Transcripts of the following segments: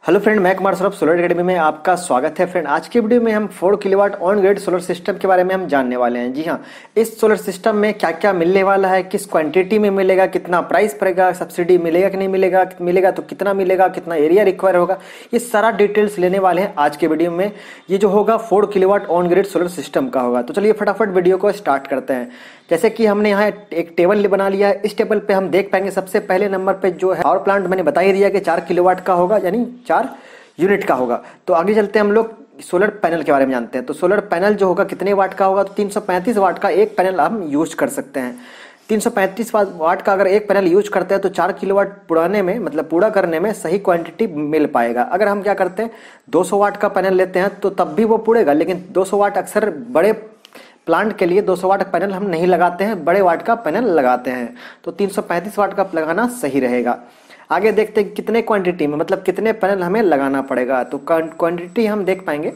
Hello friend, मैं Kumar Saurabh solar academy में आपका स्वागत है। फ्रेंड, आज की वीडियो में हम 4 kilowatt on grid solar system के बारे में हम जानने वाले हैं। जी हाँ, इस सोलर सिस्टम में क्या क्या मिलने वाला है, किस क्वांटिटी में मिलेगा, कितना प्राइस पड़ेगा, सब्सिडी मिलेगा कि नहीं मिलेगा, मिलेगा तो कितना मिलेगा, कितना एरिया रिक्वायर होगा, ये सारा डिटेल्स लेने वाले हैं आज के वीडियो में। ये जो होगा 4 kilowatt on grid solar system का होगा। तो चलिए फटाफट वीडियो को स्टार्ट करते हैं। जैसे कि हमने यहाँ एक टेबल बना लिया है। इस टेबल पे हम देख पाएंगे सबसे पहले नंबर पे जो है पावर प्लांट मैंने बता ही दिया कि 4 किलोवाट का होगा, यानी 4 यूनिट का होगा। तो आगे चलते हैं, हम लोग सोलर पैनल के बारे में जानते हैं। तो सोलर पैनल जो होगा कितने वाट का होगा, तो 335 वाट का एक पैनल हम यूज कर सकते हैं। 335 वाट का अगर एक पैनल यूज करते हैं तो 4 किलोवाट पुराने में मतलब पूरा करने में सही क्वांटिटी मिल पाएगा। अगर हम क्या करते हैं 200 वाट का पैनल लेते हैं तो तब भी वो पुड़ेगा, लेकिन 200 वाट अक्सर बड़े प्लांट के लिए 200 वाट पैनल हम नहीं लगाते हैं, बड़े वाट का पैनल लगाते हैं। तो 335 वाट का लगाना सही रहेगा। आगे देखते हैं कितने क्वांटिटी में, मतलब कितने पैनल हमें लगाना पड़ेगा। तो क्वांटिटी हम देख पाएंगे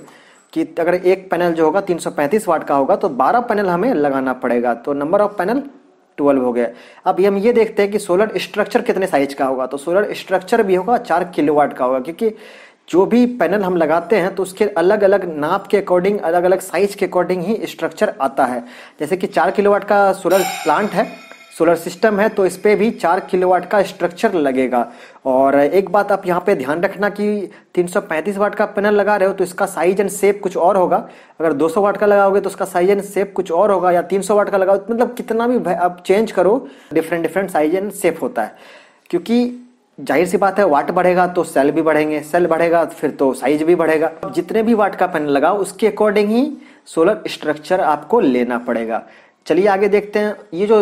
कि अगर एक पैनल जो होगा 335 वाट का होगा तो 12 पैनल हमें लगाना पड़ेगा। तो नंबर ऑफ पैनल 12 हो गया। अब हम ये देखते हैं कि सोलर स्ट्रक्चर कितने साइज का होगा। तो सोलर स्ट्रक्चर भी होगा 4 किलोवाट का होगा, क्योंकि जो भी पैनल हम लगाते हैं तो उसके अलग अलग नाप के अकॉर्डिंग, अलग अलग साइज के अकॉर्डिंग ही स्ट्रक्चर आता है। जैसे कि 4 किलोवाट का सोलर प्लांट है, सोलर सिस्टम है, तो इस पे भी 4 किलोवाट का स्ट्रक्चर लगेगा। और एक बात आप यहाँ पे ध्यान रखना कि 335 वाट का पैनल लगा रहे हो तो इसका साइज एंड शेप कुछ और होगा। अगर 200 वाट का लगाओगे तो उसका साइज एंड शेप कुछ और होगा, या 300 वाट का लगाओ, मतलब कितना भी आप चेंज करो different different size and shape होता है। क्योंकि जाहिर सी बात है, वाट बढ़ेगा तो सेल भी बढ़ेंगे, सेल बढ़ेगा फिर तो साइज भी बढ़ेगा। जितने भी वाट का पैनल लगाओ उसके अकॉर्डिंग ही सोलर स्ट्रक्चर आपको लेना पड़ेगा। चलिए आगे देखते हैं। ये जो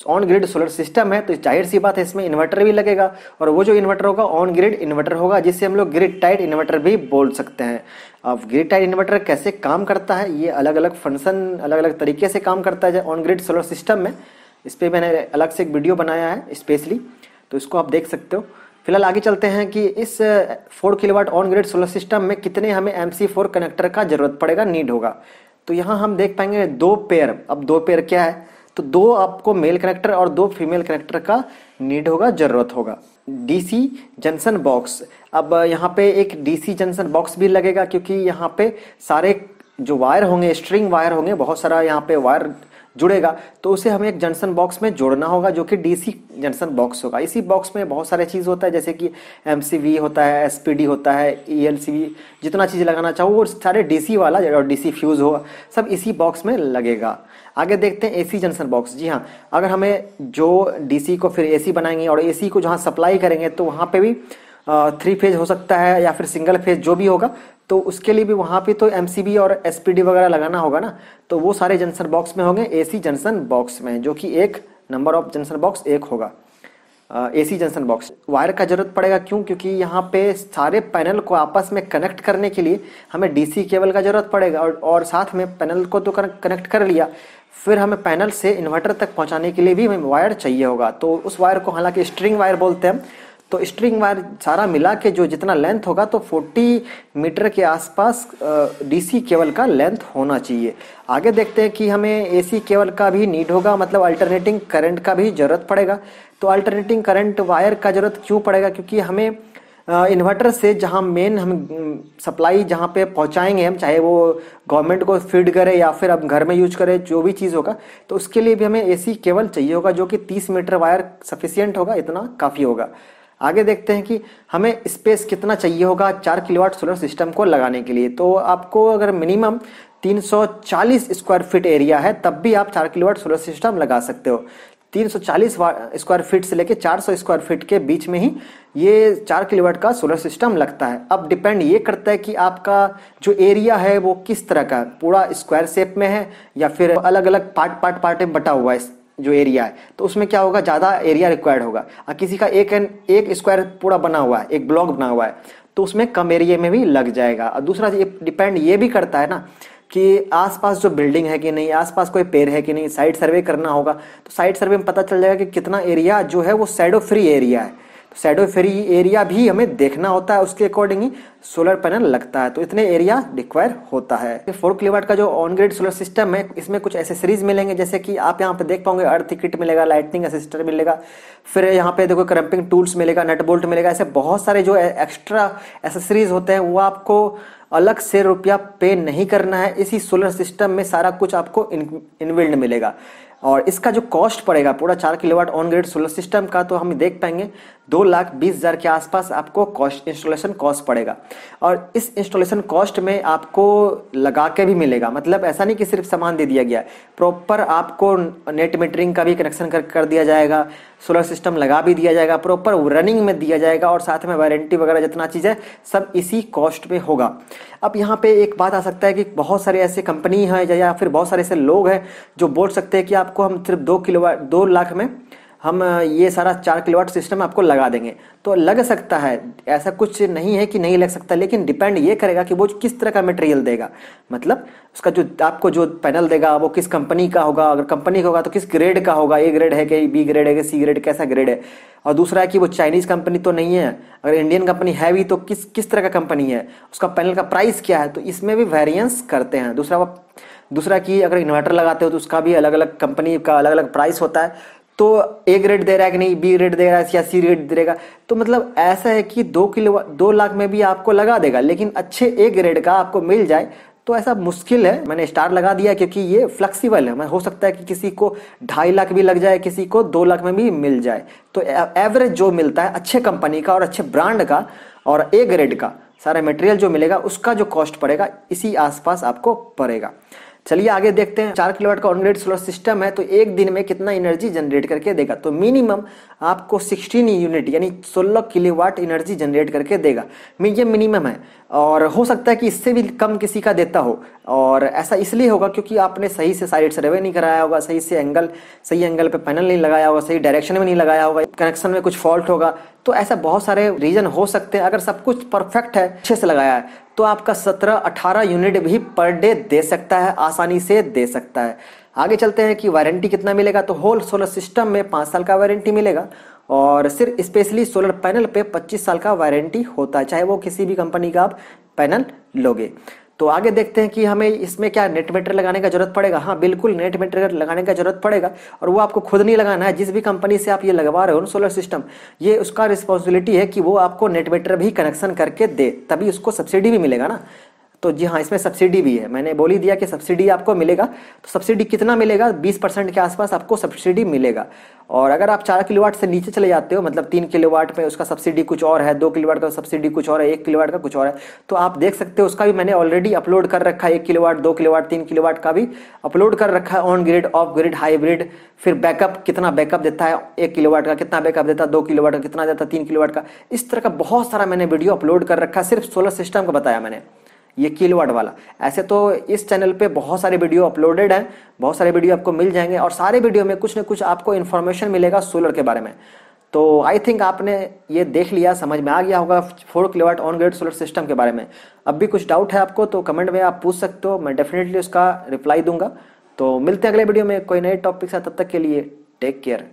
ऑन ग्रिड सोलर सिस्टम है तो जाहिर सी बात है इसमें इन्वर्टर भी लगेगा, और वो जो इन्वर्टर होगा ऑन ग्रिड इन्वर्टर होगा, जिसे हम लोग ग्रिड टाइड इन्वर्टर भी बोल सकते हैं। अब ग्रिड टाइड इन्वर्टर कैसे काम करता है, ये अलग अलग फंक्शन अलग अलग तरीके से काम करता है ऑन ग्रिड सोलर सिस्टम में। इस पर मैंने अलग से एक वीडियो बनाया है स्पेशली, तो इसको आप देख सकते हो। फिलहाल आगे चलते हैं कि इस 4 kilowatt on grid solar system में कितने हमें MC4 कनेक्टर का जरूरत पड़ेगा, नीड होगा। तो यहाँ हम देख पाएंगे 2 पेयर। अब 2 पेयर क्या है, तो 2 आपको मेल कनेक्टर और 2 फीमेल कनेक्टर का नीड होगा, जरूरत होगा। DC जंक्शन बॉक्स, अब यहाँ पे एक DC जंक्शन बॉक्स भी लगेगा, क्योंकि यहाँ पे सारे जो वायर होंगे, स्ट्रिंग वायर होंगे, बहुत सारा यहाँ पे वायर जुड़ेगा, तो उसे हमें एक जंक्शन बॉक्स में जोड़ना होगा, जो कि DC जंक्शन बॉक्स होगा। इसी बॉक्स में बहुत सारे चीज़ होता है, जैसे कि MCV होता है, SPD होता है, ELCV, जितना चीज़ लगाना चाहो वो सारे DC वाला और DC फ्यूज़ होगा, सब इसी बॉक्स में लगेगा। आगे देखते हैं AC जंक्शन बॉक्स। जी हाँ, अगर हमें जो DC को फिर AC बनाएंगे और AC को जहाँ सप्लाई करेंगे तो वहाँ पे भी 3 फेज हो सकता है या फिर सिंगल फेज जो भी होगा, तो उसके लिए भी वहाँ पे तो MCB और SPD वगैरह लगाना होगा ना। तो वो सारे जंक्शन बॉक्स में होंगे AC जंक्शन बॉक्स में, जो कि एक नंबर ऑफ जंक्शन बॉक्स एक होगा AC जंक्शन बॉक्स। वायर का जरूरत पड़ेगा, क्यों? क्योंकि यहाँ पे सारे पैनल को आपस में कनेक्ट करने के लिए हमें DC केबल का जरूरत पड़ेगा, और साथ में पैनल को तो कनेक्ट कर लिया, फिर हमें पैनल से इन्वर्टर तक पहुँचाने के लिए भी हमें वायर चाहिए होगा। तो उस वायर को हालांकि स्ट्रिंग वायर बोलते हैं। तो स्ट्रिंग वायर सारा मिला के जो जितना लेंथ होगा तो 40 मीटर के आसपास DC केबल का लेंथ होना चाहिए। आगे देखते हैं कि हमें AC केबल का भी नीड होगा, मतलब अल्टरनेटिंग करंट का भी जरूरत पड़ेगा। तो अल्टरनेटिंग करंट वायर का जरूरत क्यों पड़ेगा, क्योंकि हमें इन्वर्टर से जहाँ मेन हम सप्लाई जहाँ पे पहुँचाएंगे हम, चाहे वो गवर्नमेंट को फीड करे या फिर अब घर में यूज करे, जो भी चीज़ होगा, तो उसके लिए भी हमें AC केबल चाहिए होगा, जो कि 30 मीटर वायर सफिशियंट होगा, इतना काफ़ी होगा। आगे देखते हैं कि हमें स्पेस कितना चाहिए होगा 4 किलोवाट सोलर सिस्टम को लगाने के लिए। तो आपको अगर मिनिमम 340 स्क्वायर फीट एरिया है तब भी आप 4 किलोवाट सोलर सिस्टम लगा सकते हो। 340 स्क्वायर फीट से लेके 400 स्क्वायर फीट के बीच में ही ये 4 किलोवाट का सोलर सिस्टम लगता है। अब डिपेंड ये करता है कि आपका जो एरिया है वो किस तरह का है, पूरा स्क्वायर शेप में है या फिर अलग अलग पार्ट में बटा हुआ है जो एरिया है, तो उसमें क्या होगा, ज़्यादा एरिया रिक्वायर्ड होगा। किसी का एक स्क्वायर पूरा बना हुआ है, एक ब्लॉक बना हुआ है, तो उसमें कम एरिया में भी लग जाएगा। और दूसरा डिपेंड ये भी करता है ना कि आसपास जो बिल्डिंग है कि नहीं, आसपास कोई पेड़ है कि नहीं, साइड सर्वे करना होगा। तो साइड सर्वे में पता चल जाएगा कि कितना एरिया जो है वो शैडो फ्री एरिया है। तो शैडो फ्री एरिया भी हमें देखना होता है, उसके अकॉर्डिंग ही सोलर पैनल लगता है, तो इतने एरिया रिक्वायर होता है। 4 किलोवाट का जो ऑन ग्रिड सोलर सिस्टम है, इसमें कुछ एसेसरीज मिलेंगे, जैसे कि आप यहाँ पे देख पाओगे अर्थ किट मिलेगा, लाइटनिंग असिस्टर मिलेगा, फिर यहाँ पे देखो क्रैम्पिंग टूल्स मिलेगा, नट बोल्ट मिलेगा। ऐसे बहुत सारे जो एक्स्ट्रा एसेसरीज होते हैं वो आपको अलग से रुपया पे नहीं करना है, इसी सोलर सिस्टम में सारा कुछ आपको इनबिल्ड मिलेगा। और इसका जो कॉस्ट पड़ेगा पूरा 4 kilowatt on grid solar system का, तो हम देख पाएंगे 2,20,000 के आसपास आपको कॉस्ट, इंस्टॉलेशन कॉस्ट पड़ेगा। और इस इंस्टॉलेशन कॉस्ट में आपको लगा के भी मिलेगा, मतलब ऐसा नहीं कि सिर्फ सामान दे दिया गया, प्रॉपर आपको नेट मीटरिंग का भी कनेक्शन कर दिया जाएगा, सोलर सिस्टम लगा भी दिया जाएगा, प्रॉपर रनिंग में दिया जाएगा, और साथ में वारंटी वगैरह जितना चीज़ है सब इसी कॉस्ट में होगा। अब यहाँ पे एक बात आ सकता है कि बहुत सारे ऐसे कंपनी है या फिर बहुत सारे ऐसे लोग हैं जो बोल सकते हैं कि आपको हम सिर्फ 2 लाख में हम ये सारा 4 किलोवाट सिस्टम आपको लगा देंगे। तो लग सकता है, ऐसा कुछ नहीं है कि नहीं लग सकता, लेकिन डिपेंड ये करेगा कि वो किस तरह का मटेरियल देगा, मतलब उसका जो आपको जो पैनल देगा वो किस कंपनी का होगा, अगर कंपनी का होगा तो किस ग्रेड का होगा, ए ग्रेड है कि बी ग्रेड है कि सी ग्रेड, कैसा ग्रेड है। और दूसरा है कि वो चाइनीज कंपनी तो नहीं है, अगर इंडियन कंपनी है भी तो किस तरह का कंपनी है, उसका पैनल का प्राइस क्या है, तो इसमें भी वेरिएंस करते हैं। दूसरा कि अगर इन्वर्टर लगाते हो तो उसका भी अलग अलग कंपनी का अलग अलग प्राइस होता है, तो ए ग्रेड दे रहा है कि नहीं, बी ग्रेड दे रहा है या सी ग्रेड देगा। तो मतलब ऐसा है कि 2 लाख में भी आपको लगा देगा, लेकिन अच्छे ए ग्रेड का आपको मिल जाए तो ऐसा मुश्किल है। मैंने स्टार लगा दिया क्योंकि ये फ्लेक्सिबल है, हो सकता है कि किसी को 2.5 लाख भी लग जाए, किसी को 2 लाख में भी मिल जाए। तो एवरेज जो मिलता है अच्छे कंपनी का और अच्छे ब्रांड का और ए ग्रेड का सारा मटेरियल जो मिलेगा, उसका जो कॉस्ट पड़ेगा इसी आसपास आपको पड़ेगा। चलिए आगे देखते हैं। 4 किलोवाट का ऑन ग्रिड सोलर सिस्टम है, तो एक दिन में कितना एनर्जी जनरेट करके देगा, तो मिनिमम आपको 16 यूनिट यानी 16 किलोवाट एनर्जी जनरेट करके देगा। ये मिनिमम है, और हो सकता है कि इससे भी कम किसी का देता हो, और ऐसा इसलिए होगा क्योंकि आपने सही से साइड सर्वे नहीं कराया होगा, सही एंगल पे पैनल नहीं लगाया होगा, सही डायरेक्शन में नहीं लगाया होगा, कनेक्शन में कुछ फॉल्ट होगा। तो ऐसा बहुत सारे रीजन हो सकते हैं। अगर सब कुछ परफेक्ट है, अच्छे से लगाया है, तो आपका 17-18 यूनिट भी पर डे दे सकता है, आसानी से दे सकता है। आगे चलते हैं कि वारंटी कितना मिलेगा, तो होल सोलर सिस्टम में 5 साल का वारंटी मिलेगा, और सिर्फ स्पेशली सोलर पैनल पे 25 साल का वारंटी होता है, चाहे वो किसी भी कंपनी का आप पैनल लोगे। तो आगे देखते हैं कि हमें इसमें क्या नेट मीटर लगाने का जरूरत पड़ेगा। हाँ बिल्कुल, नेट मीटर लगाने का जरूरत पड़ेगा, और वो आपको खुद नहीं लगाना है। जिस भी कंपनी से आप ये लगवा रहे हो सोलर सिस्टम, ये उसका रिस्पॉन्सिबिलिटी है कि वो आपको नेट मीटर भी कनेक्शन करके दे, तभी उसको सब्सिडी भी मिलेगा ना। तो जी हाँ, इसमें सब्सिडी भी है, मैंने बोल ही दिया कि सब्सिडी आपको मिलेगा। तो सब्सिडी कितना मिलेगा, 20% के आसपास आपको सब्सिडी मिलेगा। और अगर आप 4 किलोवाट से नीचे चले जाते हो, मतलब 3 किलोवाट में उसका सब्सिडी कुछ और है, 2 किलोवाट का सब्सिडी कुछ और है, 1 किलोवाट का कुछ और है, तो आप देख सकते हो उसका भी मैंने ऑलरेडी अपलोड कर रखा है। 1 किलोवाट, 2 किलोवाट, 3 किलोवाट का भी अपलोड कर रखा है, on grid, of grid, hybrid, फिर बैकअप कितना बैकअप देता है, 1 किलोवाट का कितना बैकअप देता है, 2 किलोवाट का कितना देता है, 3 किलोवाट का, इस तरह का बहुत सारा मैंने वीडियो अपलोड कर रखा है। सिर्फ सोलर सिस्टम का बताया मैंने, ये किलोवाट वाला। ऐसे तो इस चैनल पे बहुत सारे वीडियो अपलोडेड हैं, बहुत सारे वीडियो आपको मिल जाएंगे, और सारे वीडियो में कुछ न कुछ आपको इन्फॉर्मेशन मिलेगा सोलर के बारे में। तो आई थिंक आपने ये देख लिया, समझ में आ गया होगा 4 kilowatt on grid solar system के बारे में। अब भी कुछ डाउट है आपको तो कमेंट में आप पूछ सकते हो, मैं डेफिनेटली उसका रिप्लाई दूंगा। तो मिलते हैं अगले वीडियो में कोई नए टॉपिक से, तब तक के लिए टेक केयर।